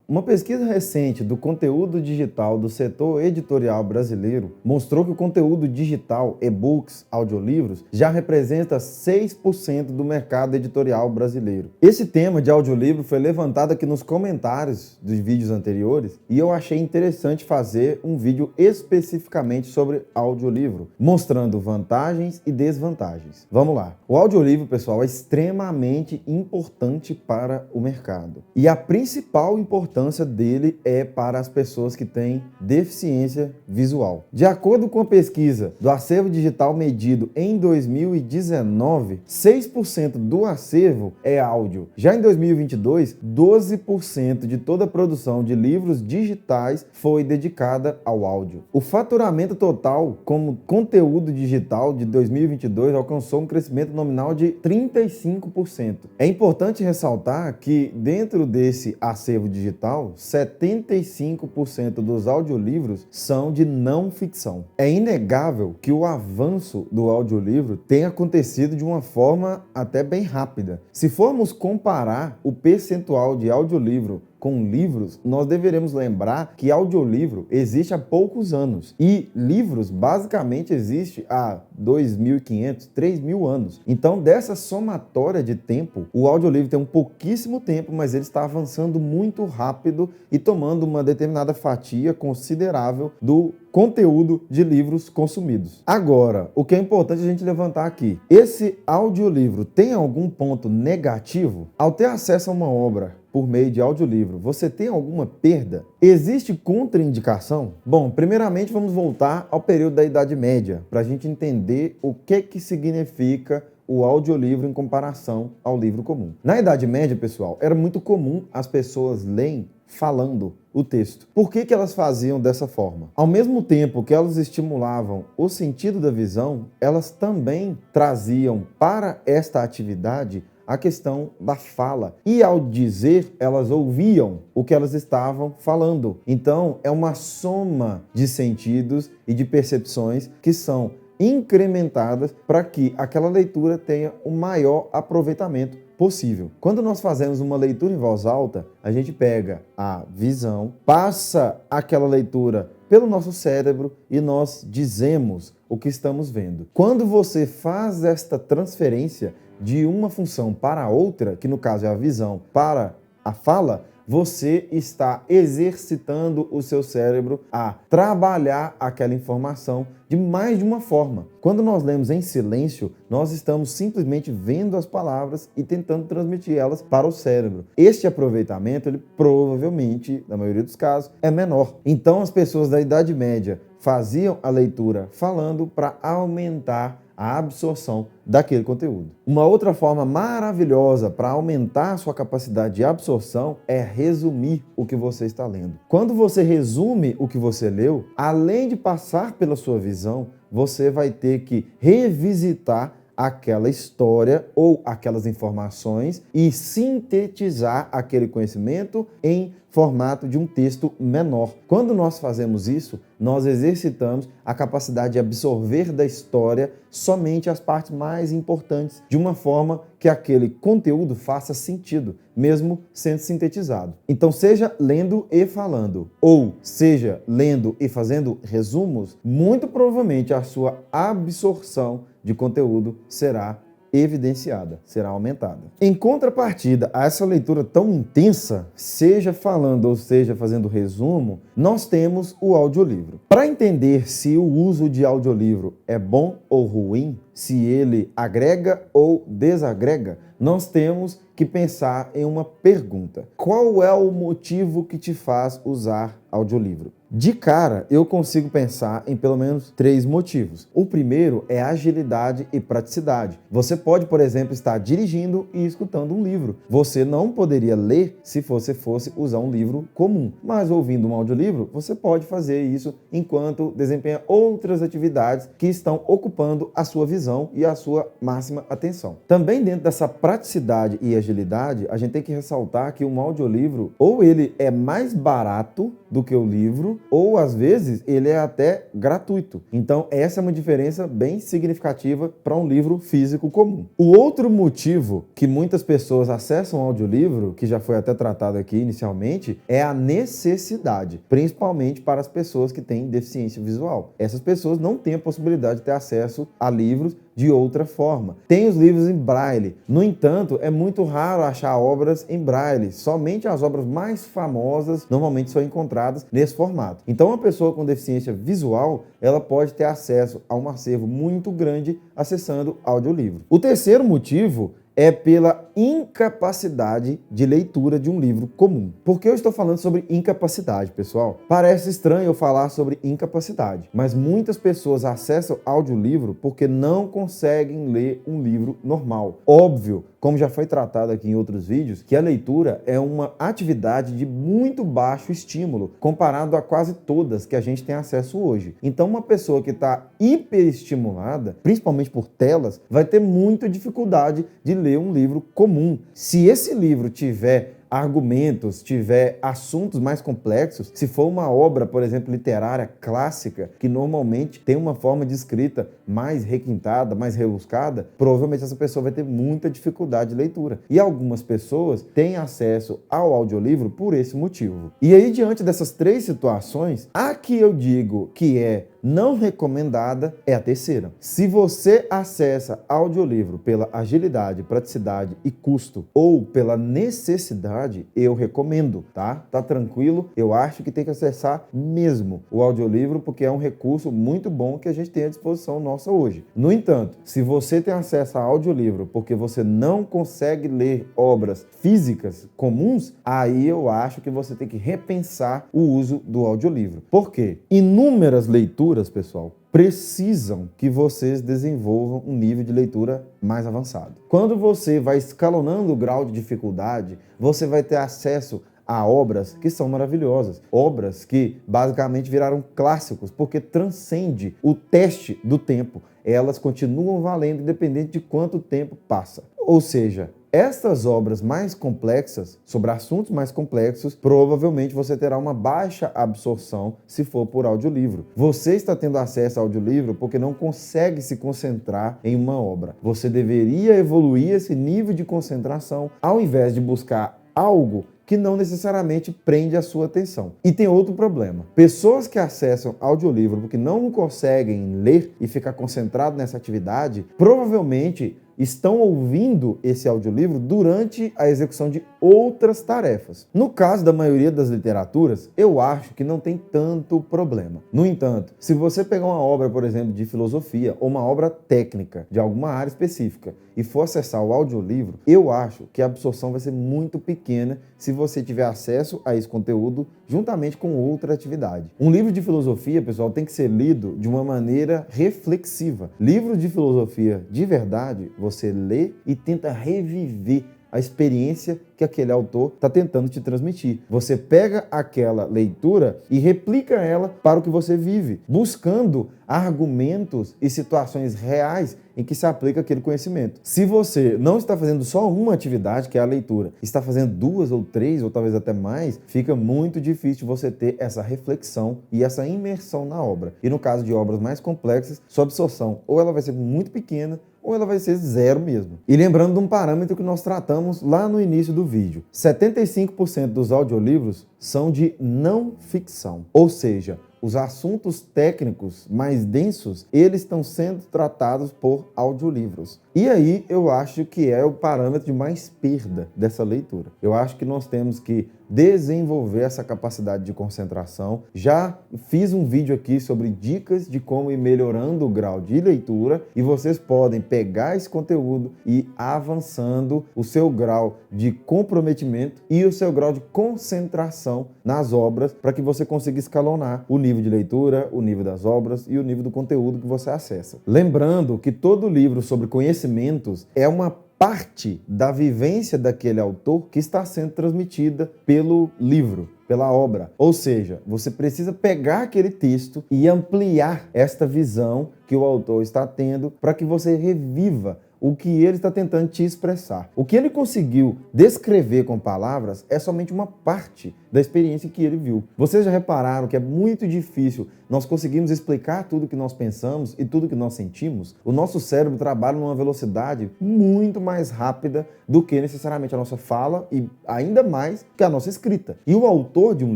Uma pesquisa recente do conteúdo digital do setor editorial brasileiro mostrou que o conteúdo digital, e-books, audiolivros, já representa 6% do mercado editorial brasileiro. Esse tema de audiolivro foi levantado aqui nos comentários dos vídeos anteriores e eu achei interessante fazer um vídeo especificamente sobre audiolivro, mostrando vantagens e desvantagens. Vamos lá. O audiolivro, pessoal, é extremamente importante para o mercado. E a principal importância dele é para as pessoas que têm deficiência visual. De acordo com a pesquisa do acervo digital medido em 2019, 6% do acervo é áudio. Já em 2022, 12% de toda a produção de livros digitais foi dedicada ao áudio. O faturamento total como conteúdo digital de 2022 alcançou um crescimento nominal de 35%. É importante ressaltar que dentro desse acervo digital, 75% dos audiolivros são de não ficção. É inegável que o avanço do audiolivro tem acontecido de uma forma até bem rápida. Se formos comparar o percentual de audiolivro com livros, nós deveremos lembrar que audiolivro existe há poucos anos e livros basicamente existe há 2.500, 3.000 anos. Então, dessa somatória de tempo, o audiolivro tem um pouquíssimo tempo, mas ele está avançando muito rápido e tomando uma determinada fatia considerável do conteúdo de livros consumidos. Agora, o que é importante a gente levantar aqui, esse audiolivro tem algum ponto negativo? Ao ter acesso a uma obra por meio de audiolivro, você tem alguma perda? Existe contraindicação? Bom, primeiramente vamos voltar ao período da Idade Média, para a gente entender o que significa o audiolivro em comparação ao livro comum. Na Idade Média, pessoal, era muito comum as pessoas lerem falando o texto. Por que elas faziam dessa forma? Ao mesmo tempo que elas estimulavam o sentido da visão, elas também traziam para esta atividade a questão da fala. E ao dizer, elas ouviam o que elas estavam falando. Então, é uma soma de sentidos e de percepções que são incrementadas para que aquela leitura tenha o maior aproveitamento possível. Quando nós fazemos uma leitura em voz alta, a gente pega a visão, passa aquela leitura pelo nosso cérebro e nós dizemos o que estamos vendo. Quando você faz esta transferência de uma função para outra, que no caso é a visão, para a fala, você está exercitando o seu cérebro a trabalhar aquela informação de mais de uma forma. Quando nós lemos em silêncio, nós estamos simplesmente vendo as palavras e tentando transmitir elas para o cérebro. Este aproveitamento, ele provavelmente, na maioria dos casos, é menor. Então, as pessoas da Idade Média faziam a leitura falando para aumentar a absorção daquele conteúdo. Uma outra forma maravilhosa para aumentar a sua capacidade de absorção é resumir o que você está lendo. Quando você resume o que você leu, além de passar pela sua visão, você vai ter que revisitar aquela história ou aquelas informações e sintetizar aquele conhecimento em formato de um texto menor. Quando nós fazemos isso, nós exercitamos a capacidade de absorver da história somente as partes mais importantes, de uma forma que aquele conteúdo faça sentido, mesmo sendo sintetizado. Então, seja lendo e falando, ou seja lendo e fazendo resumos, muito provavelmente a sua absorção de conteúdo será evidenciada, será aumentada. Em contrapartida a essa leitura tão intensa, seja falando ou seja fazendo resumo, nós temos o audiolivro. Para entender se o uso de audiolivro é bom ou ruim, se ele agrega ou desagrega, nós temos que pensar em uma pergunta. Qual é o motivo que te faz usar audiolivro? De cara, eu consigo pensar em pelo menos 3 motivos. O primeiro é agilidade e praticidade. Você pode, por exemplo, estar dirigindo e escutando um livro. Você não poderia ler se você fosse usar um livro comum, mas ouvindo um audiolivro, você pode fazer isso enquanto desempenha outras atividades que estão ocupando a sua visão e a sua máxima atenção. Também dentro dessa praticidade e agilidade, a gente tem que ressaltar que um audiolivro ou ele é mais barato do que o livro, ou às vezes ele é até gratuito. Então essa é uma diferença bem significativa para um livro físico comum. O outro motivo que muitas pessoas acessam o audiolivro, que já foi até tratado aqui inicialmente, é a necessidade, principalmente para as pessoas que têm deficiência visual. Essas pessoas não têm a possibilidade de ter acesso a livros de outra forma. Tem os livros em braille. No entanto, é muito raro achar obras em braille. Somente as obras mais famosas normalmente são encontradas nesse formato. Então, uma pessoa com deficiência visual, ela pode ter acesso a um acervo muito grande acessando audiolivro. O terceiro motivo é pela incapacidade de leitura de um livro comum. Por que eu estou falando sobre incapacidade, pessoal? Parece estranho eu falar sobre incapacidade, mas muitas pessoas acessam audiolivro porque não conseguem ler um livro normal. Óbvio, como já foi tratado aqui em outros vídeos, que a leitura é uma atividade de muito baixo estímulo, comparado a quase todas que a gente tem acesso hoje. Então, uma pessoa que está hiperestimulada, principalmente por telas, vai ter muita dificuldade de ler um livro comum. Se esse livro tiver argumentos, tiver assuntos mais complexos, se for uma obra, por exemplo, literária clássica, que normalmente tem uma forma de escrita mais requintada, mais rebuscada, provavelmente essa pessoa vai ter muita dificuldade de leitura. E algumas pessoas têm acesso ao audiolivro por esse motivo. E aí, diante dessas três situações, a que eu digo que é não recomendada é a terceira. Se você acessa audiolivro pela agilidade, praticidade e custo, ou pela necessidade, eu recomendo, tá? Tá tranquilo? Eu acho que tem que acessar mesmo o audiolivro, porque é um recurso muito bom que a gente tem à disposição nossa hoje. No entanto, se você tem acesso a audiolivro porque você não consegue ler obras físicas comuns, aí eu acho que você tem que repensar o uso do audiolivro. Por quê? Inúmeras leituras, pessoal, precisam que vocês desenvolvam um nível de leitura mais avançado. Quando você vai escalonando o grau de dificuldade, você vai ter acesso a obras que são maravilhosas, obras que basicamente viraram clássicos, porque transcende o teste do tempo. Elas continuam valendo independente de quanto tempo passa. Ou seja, estas obras mais complexas, sobre assuntos mais complexos, provavelmente você terá uma baixa absorção se for por audiolivro. Você está tendo acesso ao audiolivro porque não consegue se concentrar em uma obra. Você deveria evoluir esse nível de concentração ao invés de buscar algo que não necessariamente prende a sua atenção. E tem outro problema. Pessoas que acessam audiolivro porque não conseguem ler e ficar concentrado nessa atividade, provavelmente estão ouvindo esse audiolivro durante a execução de outras tarefas. No caso da maioria das literaturas, eu acho que não tem tanto problema. No entanto, se você pegar uma obra, por exemplo, de filosofia ou uma obra técnica de alguma área específica e for acessar o audiolivro, eu acho que a absorção vai ser muito pequena se você tiver acesso a esse conteúdo juntamente com outra atividade. Um livro de filosofia, pessoal, tem que ser lido de uma maneira reflexiva. Livros de filosofia de verdade, você lê e tenta reviver a experiência que aquele autor está tentando te transmitir. Você pega aquela leitura e replica ela para o que você vive, buscando argumentos e situações reais em que se aplica aquele conhecimento. Se você não está fazendo só uma atividade, que é a leitura, está fazendo duas ou três, ou talvez até mais, fica muito difícil você ter essa reflexão e essa imersão na obra. E no caso de obras mais complexas, sua absorção ou ela vai ser muito pequena, ou ela vai ser zero mesmo. E lembrando de um parâmetro que nós tratamos lá no início do vídeo, 75% dos audiolivros são de não ficção, ou seja, os assuntos técnicos mais densos, eles estão sendo tratados por audiolivros. E aí eu acho que é o parâmetro de mais perda dessa leitura. Eu acho que nós temos que desenvolver essa capacidade de concentração. Já fiz um vídeo aqui sobre dicas de como ir melhorando o grau de leitura e vocês podem pegar esse conteúdo e ir avançando o seu grau de comprometimento e o seu grau de concentração nas obras para que você consiga escalonar o nível de leitura, o nível das obras e o nível do conteúdo que você acessa. Lembrando que todo livro sobre conhecimentos é uma parte da vivência daquele autor que está sendo transmitida pelo livro, pela obra. Ou seja, você precisa pegar aquele texto e ampliar esta visão que o autor está tendo para que você reviva o que ele está tentando te expressar. O que ele conseguiu descrever com palavras é somente uma parte da experiência que ele viu. Vocês já repararam que é muito difícil nós conseguirmos explicar tudo que nós pensamos e tudo que nós sentimos? O nosso cérebro trabalha numa velocidade muito mais rápida do que necessariamente a nossa fala e ainda mais que a nossa escrita. E o autor de um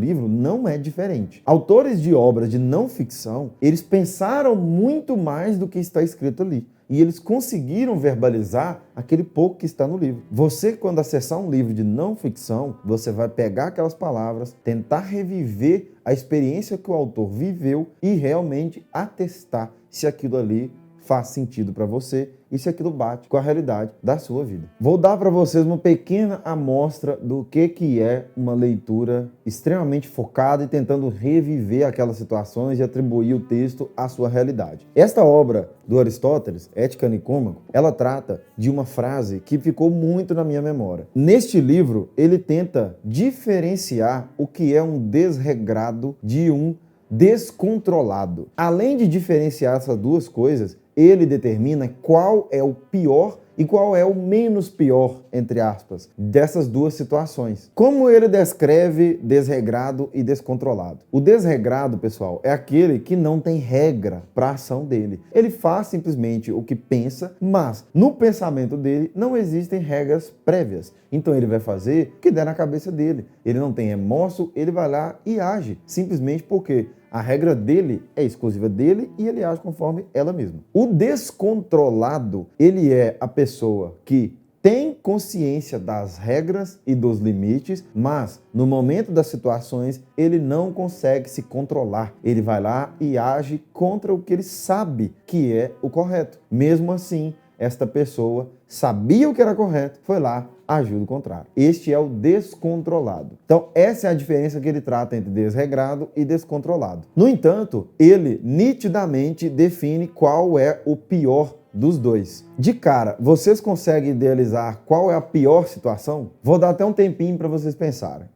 livro não é diferente. Autores de obras de não ficção, eles pensaram muito mais do que está escrito ali. E eles conseguiram verbalizar aquele pouco que está no livro. Você, quando acessar um livro de não ficção, você vai pegar aquelas palavras, tentar reviver a experiência que o autor viveu e realmente atestar se aquilo ali faz sentido para você e se aquilo bate com a realidade da sua vida. Vou dar para vocês uma pequena amostra do que é uma leitura extremamente focada e tentando reviver aquelas situações e atribuir o texto à sua realidade. Esta obra do Aristóteles, Ética Nicômaco, ela trata de uma frase que ficou muito na minha memória. Neste livro, ele tenta diferenciar o que é um desregrado de um descontrolado. Além de diferenciar essas duas coisas, ele determina qual é o pior e qual é o menos pior, entre aspas, dessas duas situações. Como ele descreve desregrado e descontrolado? O desregrado, pessoal, é aquele que não tem regra para a ação dele. Ele faz simplesmente o que pensa, mas no pensamento dele não existem regras prévias. Então ele vai fazer o que der na cabeça dele. Ele não tem remorso, ele vai lá e age, simplesmente porque a regra dele é exclusiva dele e ele age conforme ela mesma. O descontrolado, ele é a pessoa que tem consciência das regras e dos limites, mas no momento das situações ele não consegue se controlar. Ele vai lá e age contra o que ele sabe que é o correto. Mesmo assim, esta pessoa sabia o que era correto, foi lá, agiu do contrário. Este é o descontrolado. Então, essa é a diferença que ele trata entre desregrado e descontrolado. No entanto, ele nitidamente define qual é o pior dos dois. De cara, vocês conseguem idealizar qual é a pior situação? Vou dar até um tempinho para vocês pensarem.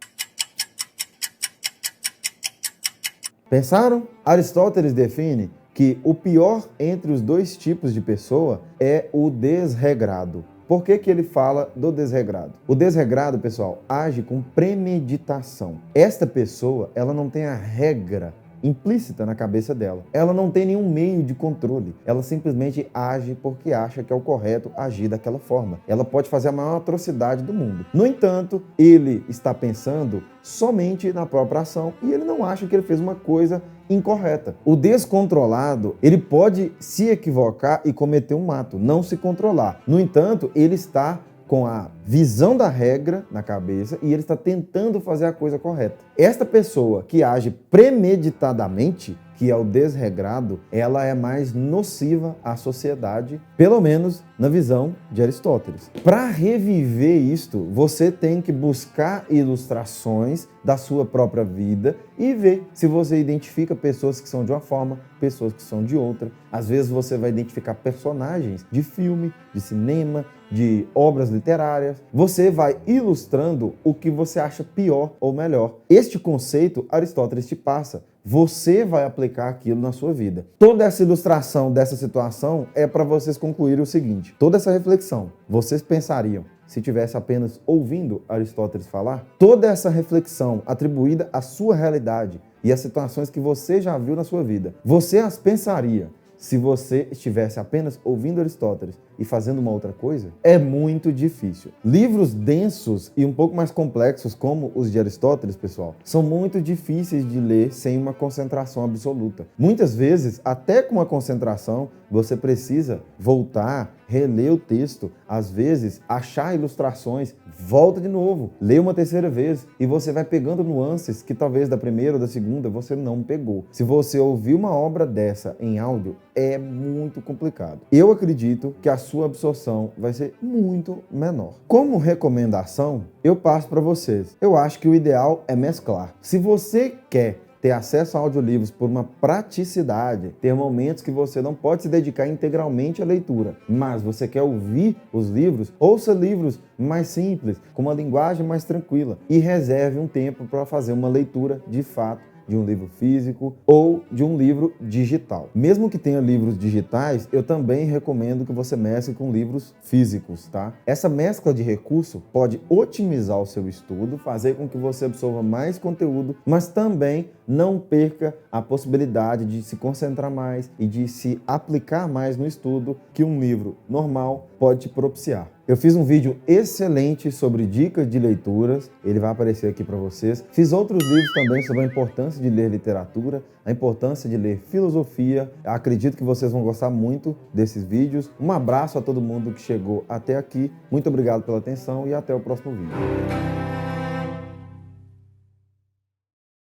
Pensaram? Aristóteles define que o pior entre os dois tipos de pessoa é o desregrado. Por que ele fala do desregrado? O desregrado, pessoal, age com premeditação. Esta pessoa, ela não tem a regra implícita na cabeça dela. Ela não tem nenhum meio de controle. Ela simplesmente age porque acha que é o correto agir daquela forma. Ela pode fazer a maior atrocidade do mundo. No entanto, ele está pensando somente na própria ação e ele não acha que ele fez uma coisa incorreta. O descontrolado, ele pode se equivocar e cometer um ato, não se controlar. No entanto, ele está com a visão da regra na cabeça e ele está tentando fazer a coisa correta. Esta pessoa que age premeditadamente, que é o desregrado, ela é mais nociva à sociedade, pelo menos na visão de Aristóteles. Para reviver isto, você tem que buscar ilustrações da sua própria vida e ver se você identifica pessoas que são de uma forma, pessoas que são de outra. Às vezes você vai identificar personagens de filme, de cinema, de obras literárias. Você vai ilustrando o que você acha pior ou melhor. Este conceito Aristóteles te passa. Você vai aplicar aquilo na sua vida. Toda essa ilustração dessa situação é para vocês concluírem o seguinte. Toda essa reflexão, vocês pensariam, se tivesse apenas ouvindo Aristóteles falar, toda essa reflexão atribuída à sua realidade e às situações que você já viu na sua vida, você as pensaria se você estivesse apenas ouvindo Aristóteles e fazendo uma outra coisa? É muito difícil. Livros densos e um pouco mais complexos, como os de Aristóteles, pessoal, são muito difíceis de ler sem uma concentração absoluta. Muitas vezes, até com uma concentração, você precisa voltar, reler o texto, às vezes achar ilustrações, volta de novo, lê uma terceira vez e você vai pegando nuances que talvez da primeira ou da segunda você não pegou. Se você ouvir uma obra dessa em áudio, é muito complicado. Eu acredito que a sua absorção vai ser muito menor. Como recomendação, eu passo para vocês. Eu acho que o ideal é mesclar. Se você quer ter acesso a audiolivros por uma praticidade, ter momentos que você não pode se dedicar integralmente à leitura, mas você quer ouvir os livros, ouça livros mais simples, com uma linguagem mais tranquila e reserve um tempo para fazer uma leitura de fato de um livro físico ou de um livro digital. Mesmo que tenha livros digitais, eu também recomendo que você mescle com livros físicos, tá? Essa mescla de recurso pode otimizar o seu estudo, fazer com que você absorva mais conteúdo, mas também não perca a possibilidade de se concentrar mais e de se aplicar mais no estudo que um livro normal pode te propiciar. Eu fiz um vídeo excelente sobre dicas de leituras, ele vai aparecer aqui para vocês. Fiz outros vídeos também sobre a importância de ler literatura, a importância de ler filosofia. Acredito que vocês vão gostar muito desses vídeos. Um abraço a todo mundo que chegou até aqui. Muito obrigado pela atenção e até o próximo vídeo.